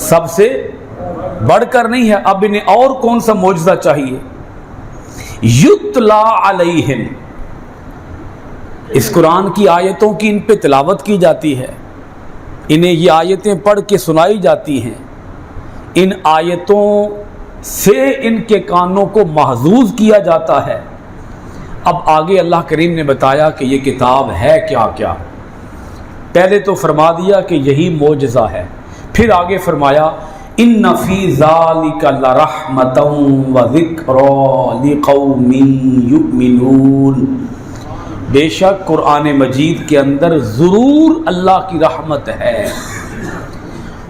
سب سے بڑھ کر نہیں ہے. اب انہیں اور کون سا معجزہ چاہیے؟ یتلا علیہم، اس قرآن کی آیتوں کی ان پہ تلاوت کی جاتی ہے، انہیں یہ آیتیں پڑھ کے سنائی جاتی ہیں، ان آیتوں سے ان کے کانوں کو محظوظ کیا جاتا ہے. اب آگے اللہ کریم نے بتایا کہ یہ کتاب ہے کیا کیا. پہلے تو فرما دیا کہ یہی معجزہ ہے، پھر آگے فرمایا ان فی ذالک لرحمۃ وذکری لقوم یؤمنون، بے شک قرآن مجید کے اندر ضرور اللہ کی رحمت ہے.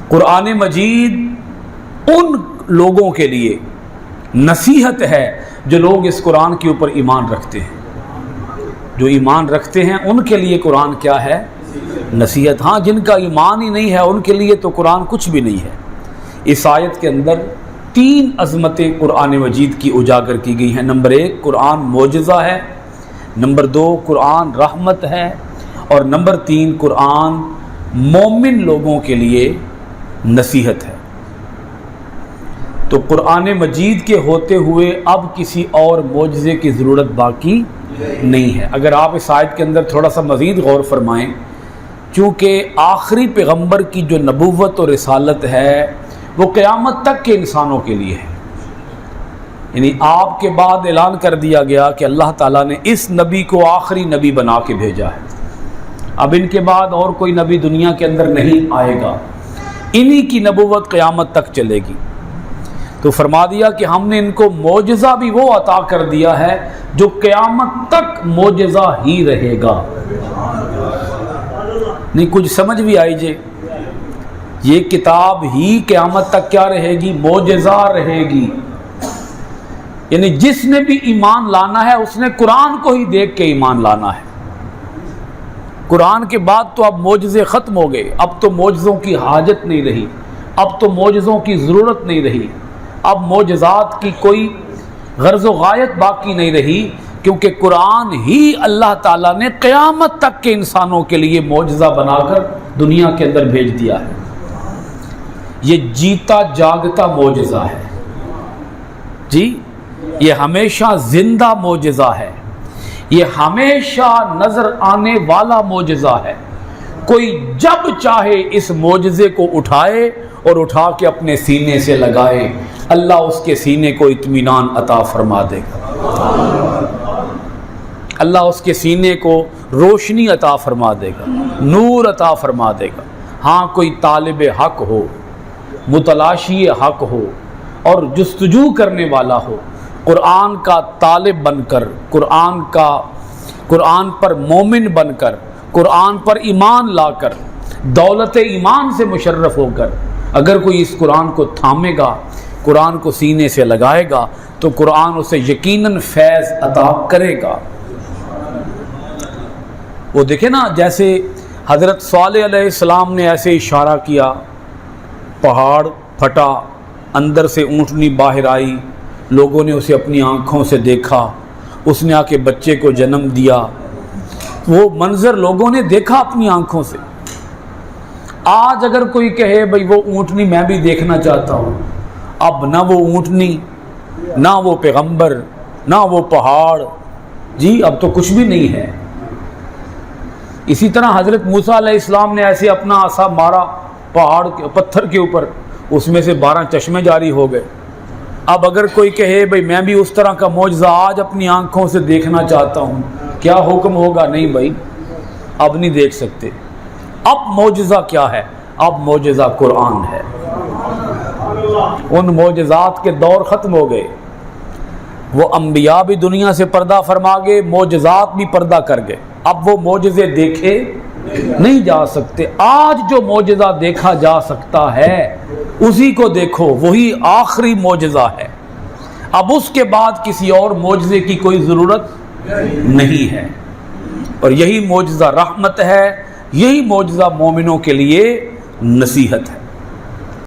قرآن مجید ان لوگوں کے لیے نصیحت ہے جو لوگ اس قرآن کے اوپر ایمان رکھتے ہیں. جو ایمان رکھتے ہیں ان کے لیے قرآن کیا ہے؟ نصیحت. ہاں جن کا ایمان ہی نہیں ہے ان کے لیے تو قرآن کچھ بھی نہیں ہے. اس آیت کے اندر 3 عظمتیں قرآن مجید کی اجاگر کی گئی ہیں. نمبر 1 قرآن معجزہ ہے، نمبر 2 قرآن رحمت ہے، اور نمبر 3 قرآن مومن لوگوں کے لیے نصیحت ہے. تو قرآن مجید کے ہوتے ہوئے اب کسی اور معجزے کی ضرورت باقی نہیں ہے. اگر آپ اس آیت کے اندر تھوڑا سا مزید غور فرمائیں، چونکہ آخری پیغمبر کی جو نبوت اور رسالت ہے وہ قیامت تک کے انسانوں کے لیے ہے. یعنی آپ کے بعد اعلان کر دیا گیا کہ اللہ تعالیٰ نے اس نبی کو آخری نبی بنا کے بھیجا ہے، اب ان کے بعد اور کوئی نبی دنیا کے اندر نہیں آئے گا، انہی کی نبوت قیامت تک چلے گی. تو فرما دیا کہ ہم نے ان کو معجزہ بھی وہ عطا کر دیا ہے جو قیامت تک معجزہ ہی رہے گا. نہیں کچھ سمجھ بھی آئی جے، یہ کتاب ہی قیامت تک کیا رہے گی؟ معجزہ رہے گی. یعنی جس نے بھی ایمان لانا ہے اس نے قرآن کو ہی دیکھ کے ایمان لانا ہے. قرآن کے بعد تو اب معجزے ختم ہو گئے، اب تو معجزوں کی حاجت نہیں رہی، اب تو معجزوں کی ضرورت نہیں رہی، اب معجزات کی کوئی غرض و غایت باقی نہیں رہی، کیونکہ قرآن ہی اللہ تعالیٰ نے قیامت تک کے انسانوں کے لیے معجزہ بنا کر دنیا کے اندر بھیج دیا ہے. یہ جیتا جاگتا معجزہ ہے جی، یہ ہمیشہ زندہ معجزہ ہے، یہ ہمیشہ نظر آنے والا معجزہ ہے. کوئی جب چاہے اس معجزے کو اٹھائے اور اٹھا کے اپنے سینے سے لگائے، اللہ اس کے سینے کو اطمینان عطا فرما دے گا، اللہ اس کے سینے کو روشنی عطا فرما دے گا، نور عطا فرما دے گا. ہاں کوئی طالب حق ہو، متلاشی حق ہو اور جستجو کرنے والا ہو، قرآن کا طالب بن کر، قرآن پر مومن بن کر، قرآن پر ایمان لا کر، دولت ایمان سے مشرف ہو کر اگر کوئی اس قرآن کو تھامے گا، قرآن کو سینے سے لگائے گا تو قرآن اسے یقیناً فیض عطا کرے گا. وہ دیکھیں نا، جیسے حضرت صالح علیہ السلام نے ایسے اشارہ کیا، پہاڑ پھٹا، اندر سے اونٹنی باہر آئی، لوگوں نے اسے اپنی آنکھوں سے دیکھا، اس نے آ کے بچے کو جنم دیا. وہ منظر لوگوں نے دیکھا اپنی آنکھوں سے. آج اگر کوئی کہے بھئی وہ اونٹنی میں بھی دیکھنا چاہتا ہوں، اب نہ وہ اونٹنی، نہ وہ پیغمبر، نہ وہ پہاڑ، جی اب تو کچھ بھی نہیں ہے. اسی طرح حضرت موسیٰ علیہ السلام نے ایسے اپنا عصا مارا پہاڑ کے پتھر کے اوپر، اس میں سے 12 چشمے جاری ہو گئے. اب اگر کوئی کہے بھئی میں بھی اس طرح کا معجزہ آج اپنی آنکھوں سے دیکھنا چاہتا ہوں، کیا حکم ہوگا؟ نہیں بھائی اب نہیں دیکھ سکتے. اب معجزہ کیا ہے؟ اب معجزہ قرآن ہے. ان معجزات کے دور ختم ہو گئے، وہ انبیاء بھی دنیا سے پردہ فرما گئے، معجزات بھی پردہ کر گئے. اب وہ معجزے دیکھے نہیں جا سکتے. آج جو معجزہ دیکھا جا سکتا ہے اسی کو دیکھو، وہی آخری معجزہ ہے. اب اس کے بعد کسی اور معجزے کی کوئی ضرورت نہیں ہے. اور یہی معجزہ رحمت ہے، یہی معجزہ مومنوں کے لیے نصیحت ہے.